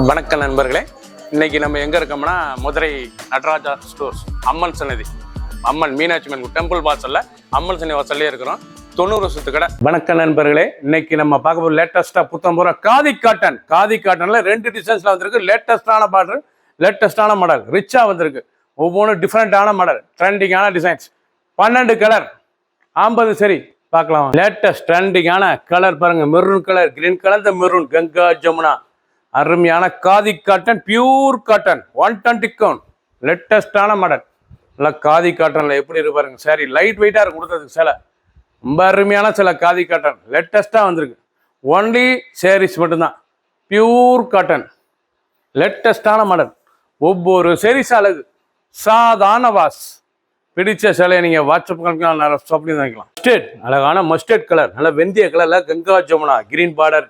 வணக்கம் நண்பர்களே, இன்னைக்கு நம்ம எங்க இருக்கோம்னா மதுரை நடராஜா ஸ்டோர்ஸ் அம்மன் சன்னதி, அம்மன் மீனாட்சி அம்மன் டெம்பிள் வாசல்ல அம்மன் சன்னதி வாசல்லே இருக்கிறோம். 90 வருஷத்து கடை. வணக்கம் நண்பர்களே, இன்னைக்கு நம்ம பார்க்க போகிற லேட்டஸ்டா புத்தம்பூரா காதி காட்டன்ல 2 டிசைன்ஸ்ல வந்திருக்கு. லேட்டஸ்டான பார்டர், லேட்டஸ்டான மாடல், ரிச்சா வந்திருக்கு. ஒவ்வொன்றும் டிஃப்ரெண்டான மாடல், ட்ரெண்டிங்கான டிசைன்ஸ். 12 கலர் 50 சரி பார்க்கலாம். லேட்டஸ்ட் ட்ரெண்டிங்கான கலர் பாருங்க, மெரூன் கலர், கிரீன் கலர், இந்த மெரூன் கங்கா ஜமுனா, அருமையான khadi cotton, pure cotton, 120 count, லேட்டஸ்டான மாடல். நல்லா காதி காட்டன்ல எப்படி இருக்கு பாருங்க. சாரி லைட் வெயிட்டா இருக்கு கொடுத்ததுக்கு. சில ரொம்ப அருமையான சில காதி காட்டன் லேட்டஸ்டா வந்திருக்கு. ஒன்லி சேரீஸ் மட்டும்தான், பியூர் காட்டன், லேட்டஸ்டான மாடல். ஒவ்வொரு சேரீஸ் அழகு, சாதாரண வாஸ். பிடிச்ச சிலையை நீங்க வாட்ஸ்அப் வாங்கிக்கலாம். மஸ்டர்ட், அழகான மஸ்டர்ட் கலர், நல்ல வெந்தய கலர்ல Ganga Jamuna, green border,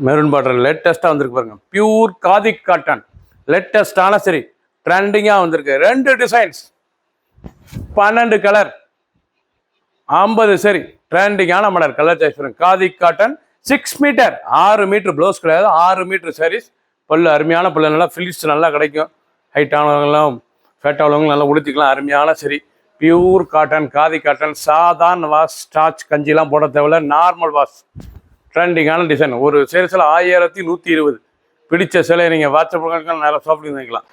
maroon border, லேட்டஸ்ட்டாக வந்திருக்கு பாருங்க. பியூர் காதி காட்டன், லேட்டஸ்டான சரி, ட்ரெண்டிங்காக வந்திருக்கு. 2 டிசைன்ஸ், 12 கலர், 50 சரி, ட்ரெண்டிங்கான மாடல். கலர் சாய்ஸ் பாருங்க. Khadi cotton 6 metre, 6 metre blouse கிடையாது, 6 மீட்டர் சாரீஸ். பல்லு அருமையான பல்லு, நல்லா ஃபிலிப்ஸ் நல்லா கிடைக்கும். ஹைட்டானவங்களாம் ஃபேட்டானவங்களும் நல்லா உடுத்திக்கலாம். அருமையான சரி, பியூர் காட்டன், காதி காட்டன், சாதாரண வாஷ், ஸ்டார்ச் கஞ்சிலாம் போட தேவையில்ல, நார்மல் வாஷ். ட்ரெண்டிங்கான டிசைன். ஒரு சேரீஸில் 1120. பிடிச்ச சிலையை நீங்கள் வாட்ஸ்அப் நேரம் ஷாப்பிங் பண்ணிக்கலாம்.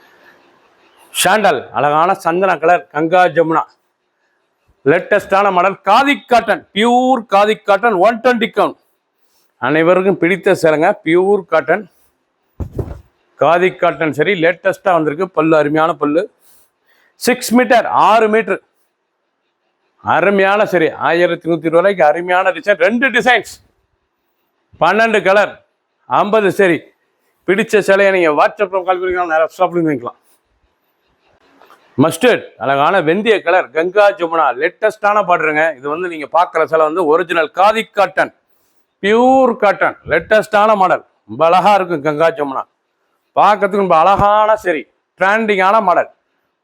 ஷாண்டல், அழகான சந்தன கலர், கங்கா ஜமுனா, லேட்டஸ்டான model, khadi cotton, pure khadi cotton, 120 count. அனைவருக்கும் பிடித்த சிலைங்க, பியூர் காட்டன், காதி காட்டன் சரி, லேட்டஸ்ட்டாக வந்திருக்கு. பல்லு அருமையான பல்லு, 6 மீட்டர், 6 மீட்டர், அருமையான சரி, 1120 ரூபாய்க்கு அருமையான டிசைன். 2 டிசைன்ஸ், 12 கலர், 50 சரி. பிடிச்ச சிலையை நீங்கள் வாட்ஸ்அப்பில் கால் பண்ணிக்கலாம், நேரம் ஷாப்பிங் பண்ணிக்கலாம். மஸ்டர்ட், அழகான வெந்தய கலர், கங்கா ஜமுனா, லேட்டஸ்டான பாடுறங்க. இது வந்து நீங்கள் பார்க்குற சிலை வந்து original khadi cotton, pure cotton, லேட்டஸ்டான மாடல். ரொம்ப அழகாக இருக்கும் கங்கா ஜமுனா, பார்க்கறதுக்கு ரொம்ப அழகான சரி, ட்ரெண்டிங்கான மாடல்.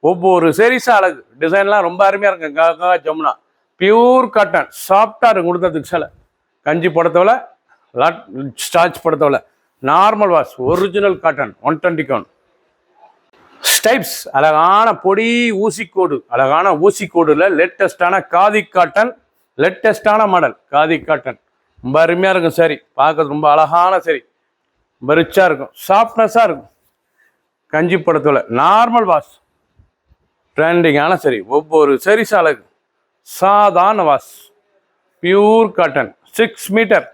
ஒவ்வொரு சரிசா அழகு, டிசைன்லாம் ரொம்ப அருமையாக இருக்கும். கங்கா ஜமுனா, பியூர் காட்டன், சாஃப்டாக இருக்கும் கொடுத்ததுக்கு சிலை. கஞ்சி படத்தவரை ஸ்டார்ச் படத்தவரை, normal wash, original cotton, 120 count. Stripes, அழகான பொடி ஊசிக்கோடு, அழகான ஊசிக்கோடுல லேட்டஸ்டான காதி காட்டன், லேட்டஸ்டான மாடல் காதி காட்டன். ரொம்ப அருமையாக இருக்கும் சரி, பார்க்கறது ரொம்ப அழகான சரி, ரொம்ப ரிச்சாக இருக்கும், சாஃப்ட்னஸாக இருக்கும். கஞ்சி படத்தவரை, நார்மல் வாஷ், ட்ரெண்டிங்கான சரி. ஒவ்வொரு சரிசா அழகு, சாதாரண வாஷ், பியூர் காட்டன், 6 மீட்டர்.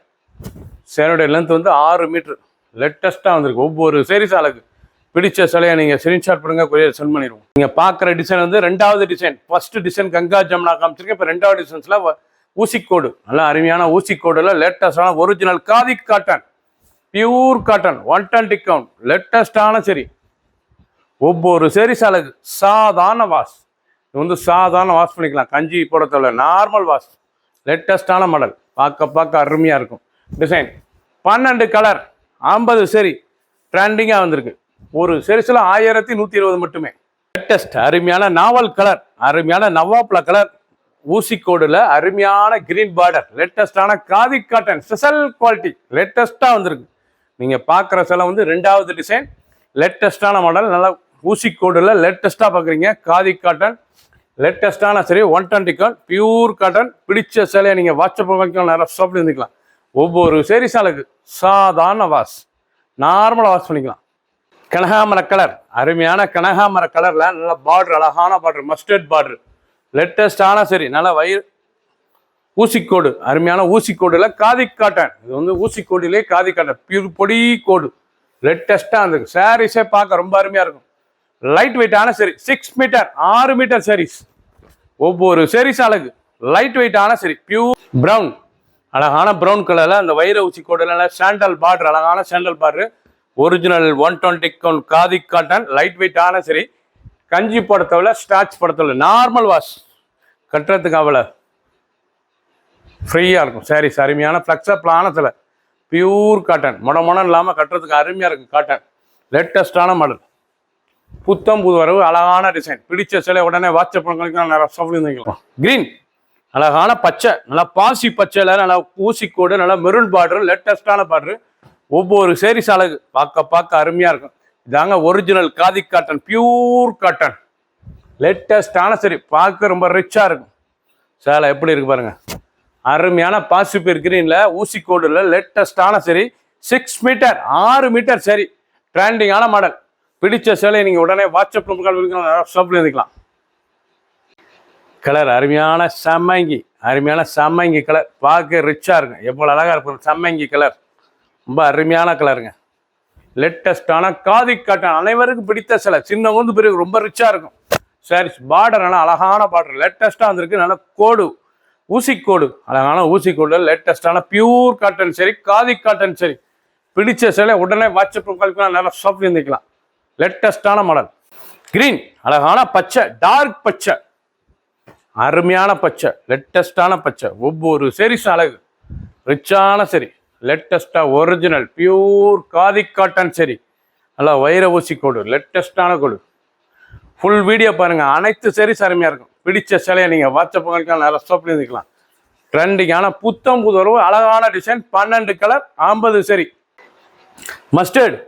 சேரோடைய லென்த் வந்து 6 மீட்டர், லேட்டஸ்ட்டாக வந்திருக்கு. ஒவ்வொரு சேரீஸ் அழகு. பிடிச்ச சிலையை நீங்கள் ஸ்க்ரீன்ஷாட் பண்ணுங்க, கொரியர் சென்ட் பண்ணிடுவோம். நீங்கள் பார்க்குற டிசைன் வந்து 2வது design. First design Ganga Jamuna காமிச்சிருக்கேன். இப்போ 2வது டிசைன்ஸில் ஊசிக்கோடு, நல்லா அருமையான ஊசிக்கோடுல லேட்டஸ்டான original khadi cotton, pure cotton, 120 count, லேட்டஸ்டான சரி. ஒவ்வொரு சேரீஸ் அழகு, சாதாரண வாஷ். இது வந்து சாதாரண வாஷ் பண்ணிக்கலாம், கஞ்சி போட தேவை, நார்மல் வாஷ், லேட்டஸ்டான மாடல். பார்க்க அருமையாக இருக்கும் டிசைன். 12 கலர், 50 சரி, ட்ரெண்டிங்காக வந்திருக்கு. ஒரு சரிசில் 1120 மட்டுமே. லேட்டஸ்ட் அருமையான நாவல் கலர், அருமையான நவாப்ல கலர், ஊசிக்கோடுல அருமையான கிரீன் பார்டர், லேட்டஸ்டான காதி காட்டன், ஸ்பெஷல் குவாலிட்டி, லேட்டஸ்ட்டாக வந்திருக்கு. நீங்கள் பார்க்குற சிலை வந்து 2வது டிசைன், லேட்டஸ்டான மாடல், நல்லா ஊசிக்கோடுல லேட்டஸ்ட்டாக பார்க்குறீங்க. காதி காட்டன், லேட்டஸ்டான சரி, 120 கவுண்ட், பியூர் காட்டன். பிடிச்ச சிலையை நீங்கள் வாட்ஸ்அப் வாங்கிக்கலாம், நேரம் ஷாப்பில் இருந்துக்கலாம். ஒவ்வொரு சேரீஸாலுக்கு சாதாரண வாஷ், நார்மலாக வாஷ் பண்ணிக்கலாம். கனகாமர கலர், அருமையான கனகாமர கலரில் நல்ல பார்டர், அழகான பார்டர், மஸ்டர்ட் பார்டர், லேட்டஸ்டான சரி, நல்ல ஊசிக்கோடு, அருமையான ஊசிக்கோடுல காதி காட்டன். இது வந்து ஊசிக்கோடிலே காதி காட்டன், பியூர் பொடி கோடு, லேட்டஸ்ட்டாக இருந்திருக்கு. சாரீஸே பார்க்க ரொம்ப அருமையாக இருக்கும். லைட் வெயிட்டான சரி, 6 மீட்டர், 6 மீட்டர் சாரீஸ். ஒவ்வொரு சாரீஸ் அழகு, லைட் வெயிட்டான சரி. பியூர் ப்ரௌன், அழகான ப்ரௌன் கலரில் அந்த வைர ஊசிக்கோடுல சாண்டல் பார்டர், அழகான sandal border, original 120 count khadi cotton, light வெயிட்டான சரி. கஞ்சி படத்தவரை, ஸ்டார்ச் படத்தவரை, நார்மல் வாஷ், கட்டுறதுக்கு அவ்வளோ ஃப்ரீயாக இருக்கும். சாரீஸ் அருமையான ஃப்ளெக்ஸபிளான சில, பியூர் காட்டன், மொடம் இல்லாமல் கட்டுறதுக்கு அருமையாக இருக்கும் காட்டன், லேட்டஸ்டான மாடல், புத்தம் புது வரவு, அழகான டிசைன். பிடிச்ச சிலை உடனே வாட்ஸ்அப் பண்ணிக்கலாம். கிரீன், அழகான பச்சை, நல்லா பாசி பச்சையில் நல்லா ஊசிக்கோடு, நல்லா மெரூன் பார்டர், லேட்டஸ்டான பார்டர், ஒவ்வொரு சேரீஸ் அழகு பார்க்க அருமையாக இருக்கும். இதாங்க original khadi cotton, pure cotton, லேட்டஸ்டான சரி, பார்க்க ரொம்ப ரிச்சாக இருக்கும். சேலை எப்படி இருக்கு பாருங்க, அருமையான பாசிபிள் கிரீனில் ஊசி கோடில் லேட்டஸ்டான சரி, 6 மீட்டர் 6 மீட்டர் சரி, ட்ரெண்டிங்கான மாடல். பிடிச்ச சேலையை நீங்கள் உடனே வாட்ஸ்அப் ஷாப்பில் இருந்துக்கலாம். கலர் அருமையான சம்மங்கி கலர், பார்க்க ரிச்சாக இருக்கும். எவ்வளோ அழகாக இருக்கும் சம்மங்கி கலர், ரொம்ப அருமையான கலருங்க. லேட்டஸ்டான காதி காட்டன், அனைவருக்கும் பிடித்த சேலை. சின்னவங்க பிறகு ரொம்ப ரிச்சாக இருக்கும். சாரீஸ் பார்டர் நல்லா அழகான பார்டர், லேட்டஸ்ட்டாக வந்திருக்கு. நல்லா கோடு, ஊசிக்கோடு, அழகான ஊசிக்கோடு, லேட்டஸ்டான பியூர் காட்டன் சரி, காதி காட்டன் சரி. பிடிச்ச சேலை உடனே வாட்ஸ்அப் கால்க்கலாம், நல்லா ஷாப்பில் இருந்துக்கலாம். லேட்டஸ்டான மாடல். கிரீன், அழகான பச்சை, டார்க் பச்சை, அருமையான பச்சை, லேட்டஸ்டான பச்சை. ஒவ்வொரு சேரீஸும் அழகு, ரிச்சான சரி, லேட்டஸ்டாக ஒரிஜினல் பியூர் காதி காட்டன் சரி, நல்லா வைர ஊசிக்கோடு, லேட்டஸ்டான கோடு. ஃபுல் வீடியோ பாருங்கள், அனைத்து சேரீஸ் அருமையாக இருக்கும். பிடிச்ச சேலையை நீங்கள் வாட்ஸ்அப் கால்க்கலாம், நல்லா ஷாப்பில் இருந்துக்கலாம். ட்ரெண்டிங்கான புத்தம் புதுவரவு அழகான டிசைன், 12 கலர் 50 சரி. மஸ்டர்டு,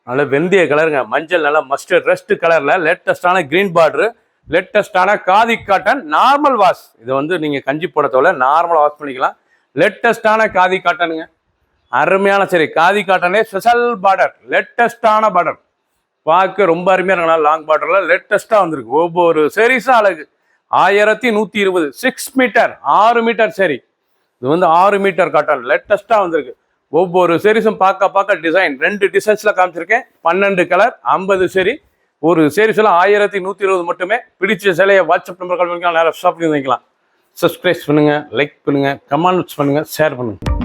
நல்ல வெந்தய கலருங்க, மஞ்சள் நல்லா மஸ்டர்ட் ரெஸ்ட் கலரில் லேட்டஸ்டான கிரீன் பார்டரு, லேட்டஸ்டான காதி காட்டன், நார்மல் வாஷ். இது வந்து நீங்கள் கஞ்சி போட தேவை, நார்மலாக வாஷ் பண்ணிக்கலாம். லேட்டஸ்டான காதி காட்டனுங்க, அருமையான சரி, காதி காட்டனே ஸ்பெஷல் பார்டர், லேட்டஸ்டான பார்டர், பார்க்க ரொம்ப அருமையாக இருக்குங்களா. லாங் பார்டரில் லேட்டஸ்ட்டாக வந்திருக்கு. ஒவ்வொரு சேரீஸும் அழகு. 1120, 6 மீட்டர் 6 மீட்டர் சரி. இது வந்து 6 மீட்டர் காட்டன், லேட்டஸ்ட்டாக வந்திருக்கு. ஒவ்வொரு சேரீஸும் பார்க்க டிசைன் 2 டிசைன்ஸில் காமிச்சிருக்கேன். 12 கலர் 50 சரி. ஒரு சேரீஸில் 1120 மட்டுமே. பிடிச்ச சிலையை வாட்ஸ்அப் நம்பர் கால் பண்ணிக்கலாம், நேரம் ஷாப்பிங் வாங்கிக்கலாம். சப்ஸ்கிரைப் பண்ணுங்கள், லைக் பண்ணுங்கள், கமெண்ட்ஸ் பண்ணுங்கள், ஷேர் பண்ணுங்கள்.